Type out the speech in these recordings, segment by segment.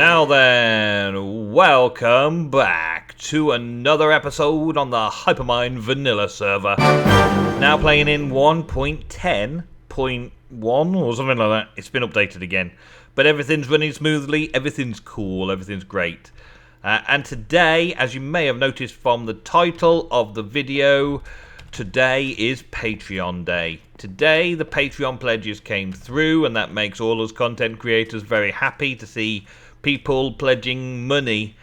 Now then, welcome back to another episode on the Hypermine vanilla server. Now playing in 1.10.1 or something like that. It's been updated again. But everything's running smoothly, everything's cool, everything's great. And today, as you may have noticed from the title of the video, today is Patreon Day. Today, the Patreon pledges came through, and that makes all us content creators very happy to see people pledging money.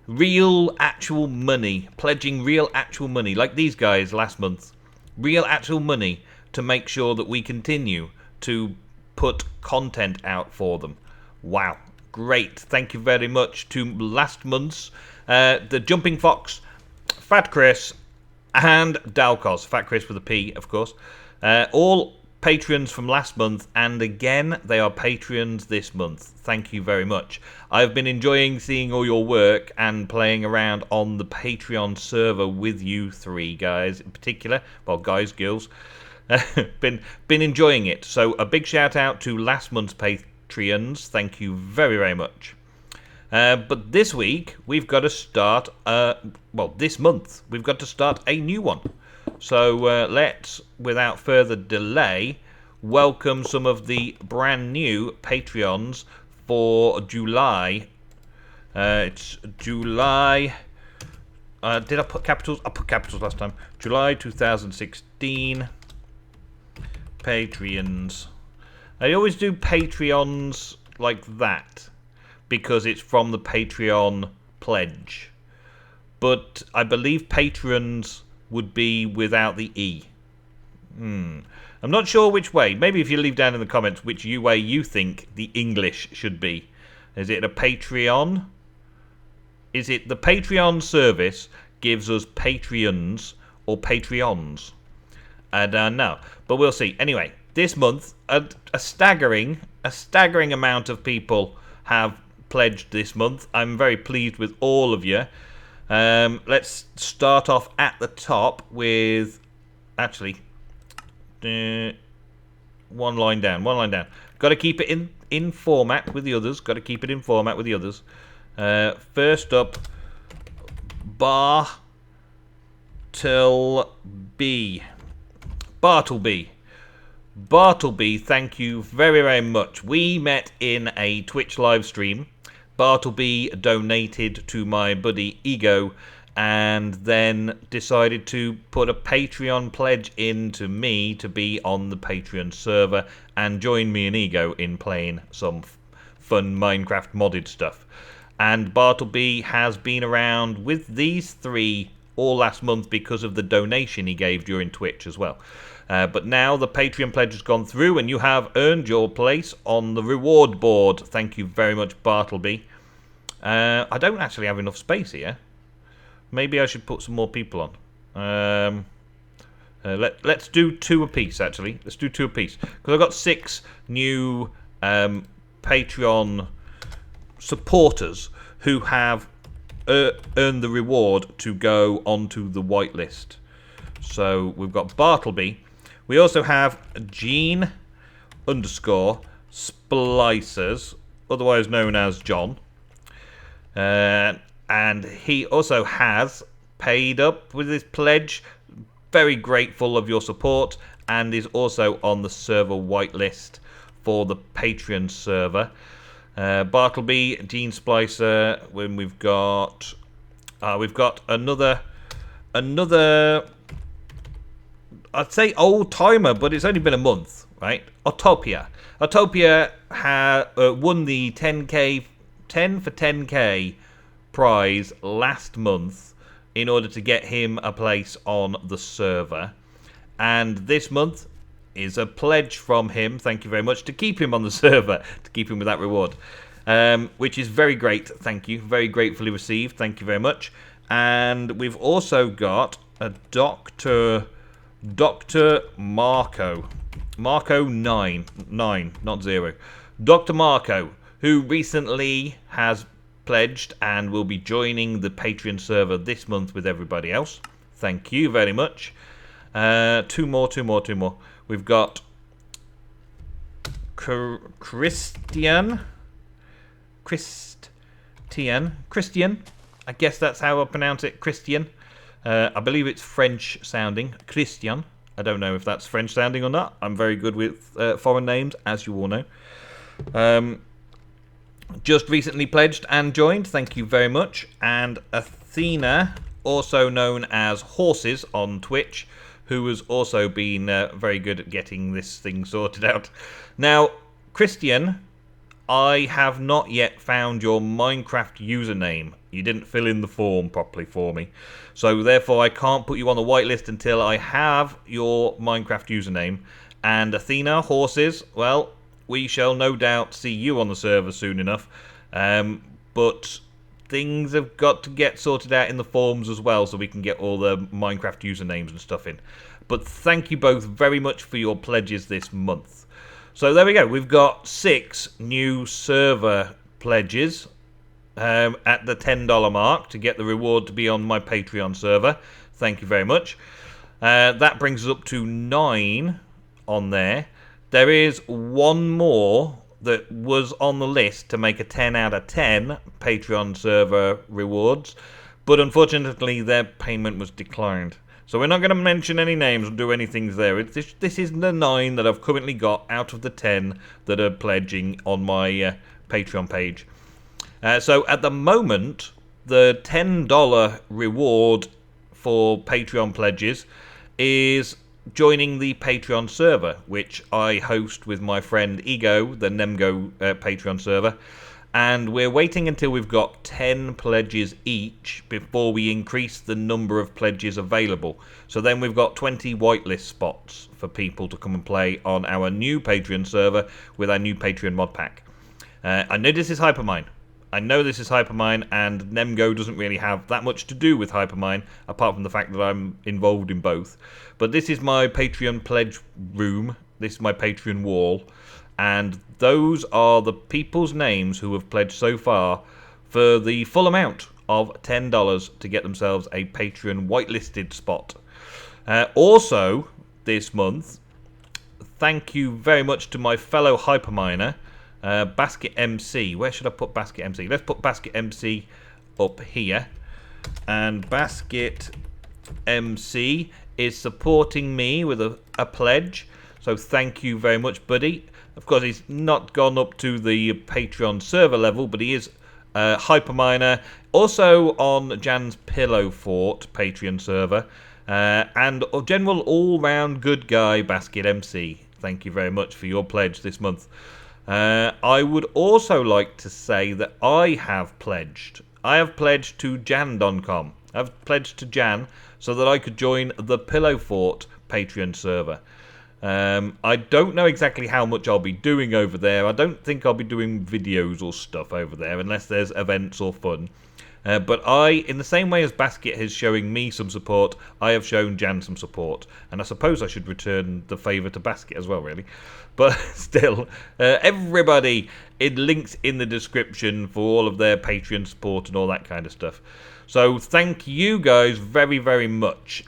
Real, actual money. Pledging real, actual money. Like these guys last month. Real, actual money to make sure that we continue to put content out for them. Wow. Great. Thank you very much to last month's the Jumping Fox, Fat Chris, and Dalcos. Fat Chris with a P, of course. All patrons from last month, and again, they are patrons this month. Thank you very much. I've been enjoying seeing all your work and playing around on the Patreon server with you three guys in particular. Well, guys, girls. been enjoying it. So a big shout out to last month's Patreons. Thank you very, very much. But this week, we've got to start, this month, we've got to start a new one. So let's, without further delay, welcome some of the brand new Patreons for July. It's July, did I put capitals? I put capitals last time. July 2016, Patreons. I always do Patreons like that, because it's from the Patreon pledge. But I believe patrons would be without the E. I'm not sure which way. Maybe if you leave down in the comments which way you think the English should be. Is it a Patreon? Is it the Patreon service gives us Patreons or Patreons? I don't know. But we'll see. Anyway, this month, a staggering amount of people have pledged this month. I'm very pleased with all of you. Let's start off at the top with, actually, one line down. Got to keep it in format with the others. First up, Bartleby, thank you very, very much. We met in a Twitch live stream. Bartleby donated to my buddy Ego and then decided to put a Patreon pledge in to me to be on the Patreon server and join me and Ego in playing some fun Minecraft modded stuff. And Bartleby has been around with these three all last month because of the donation he gave during Twitch as well. But now the Patreon pledge has gone through and you have earned your place on the reward board. Thank you very much, Bartleby. I don't actually have enough space here. Maybe I should put some more people on. Let's do two apiece, actually. Let's do two apiece. Because I've got 6 new Patreon supporters who have earned the reward to go onto the whitelist. So we've got Bartleby. We also have Gene _Splicers, otherwise known as John. And he also has paid up with his pledge. Very grateful of your support, and is also on the server whitelist for the Patreon server. Bartleby, Gene Splicer. When we've got another. I'd say old timer, but it's only been a month, right? Autopia won the 10 for 10k prize last month in order to get him a place on the server. And this month is a pledge from him, thank you very much, to keep him on the server, to keep him with that reward. Which is very great, thank you. Very gratefully received, thank you very much. And we've also got a Dr. Marco. Marco 9, not 0. Dr. Marco, who recently has pledged and will be joining the Patreon server this month with everybody else. Thank you very much. Two more. We've got Christian Christian. I guess that's how I pronounce it, Christian. I believe it's French sounding, Christian. I don't know if that's French sounding or not. I'm very good with foreign names, as you all know. Just recently pledged and joined. Thank you very much. And Athena, also known as Horses on Twitch, who has also been very good at getting this thing sorted out. Now, Christian, I have not yet found your Minecraft username. You didn't fill in the form properly for me. So therefore I can't put you on the whitelist until I have your Minecraft username. And Athena, Horses, well, we shall no doubt see you on the server soon enough. But things have got to get sorted out in the forums as well, so we can get all the Minecraft usernames and stuff in. But thank you both very much for your pledges this month. So there we go. We've got 6 new server pledges at the $10 mark to get the reward to be on my Patreon server. Thank you very much. That brings us up to 9 on there. There is one more that was on the list to make a 10 out of 10 Patreon server rewards, but unfortunately their payment was declined. So we're not going to mention any names or do anything there. This is the 9 that I've currently got out of the 10 that are pledging on my Patreon page. So at the moment, the $10 reward for Patreon pledges is joining the Patreon server, which I host with my friend Ego, the Nemgo Patreon server. And we're waiting until we've got 10 pledges each before we increase the number of pledges available. So then we've got 20 whitelist spots for people to come and play on our new Patreon server with our new Patreon mod pack. I know this is Hypermine. and Nemgo doesn't really have that much to do with Hypermine, apart from the fact that I'm involved in both. But this is my Patreon pledge room. This is my Patreon wall. And those are the people's names who have pledged so far for the full amount of $10 to get themselves a Patreon whitelisted spot. Also, this month, thank you very much to my fellow Hyperminer, Basket MC. Where should I put Basket MC? Let's put Basket MC up here. And Basket MC is supporting me with a pledge. So thank you very much, buddy. Of course, he's not gone up to the Patreon server level, but he is Hyperminer, also on Jan's Pillow Fort Patreon server, and a general all-round good guy, Basket MC. Thank you very much for your pledge this month. I would also like to say that I have pledged. I have pledged to Jan.com. I've pledged to Jan so that I could join the Pillow Fort Patreon server. I don't know exactly how much I'll be doing over there. I don't think I'll be doing videos or stuff over there unless there's events or fun. But in the same way as Basket is showing me some support, I have shown Jan some support. And I suppose I should return the favour to Basket as well, really. But still, everybody, it links in the description for all of their Patreon support and all that kind of stuff. So thank you guys very, very much.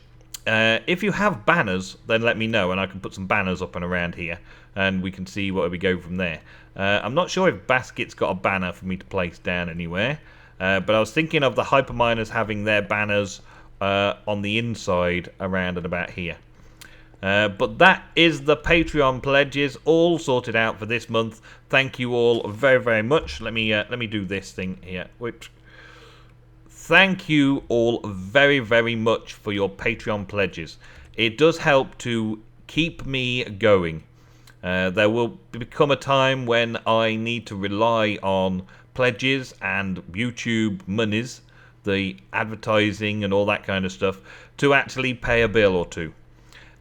If you have banners, then let me know, and I can put some banners up and around here, and we can see where we go from there. I'm not sure if Basket's got a banner for me to place down anywhere, but I was thinking of the Hyperminers having their banners on the inside around and about here. But that is the Patreon pledges all sorted out for this month. Thank you all very, very much. Let me do this thing here. Whoops. Thank you all very, very much for your Patreon pledges. It does help to keep me going. There will become a time when I need to rely on pledges and YouTube monies, the advertising and all that kind of stuff, to actually pay a bill or two.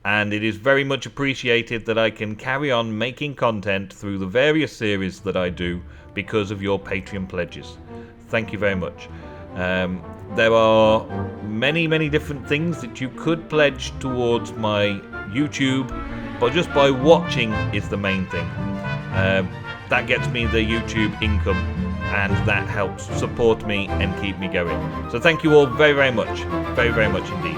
And it is very much appreciated that I can carry on making content through the various series that I do because of your Patreon pledges. Thank you very much. There are many, many different things that you could pledge towards my YouTube, but just by watching is the main thing. That gets me the YouTube income, and that helps support me and keep me going. So thank you all very, very much. Very, very much indeed.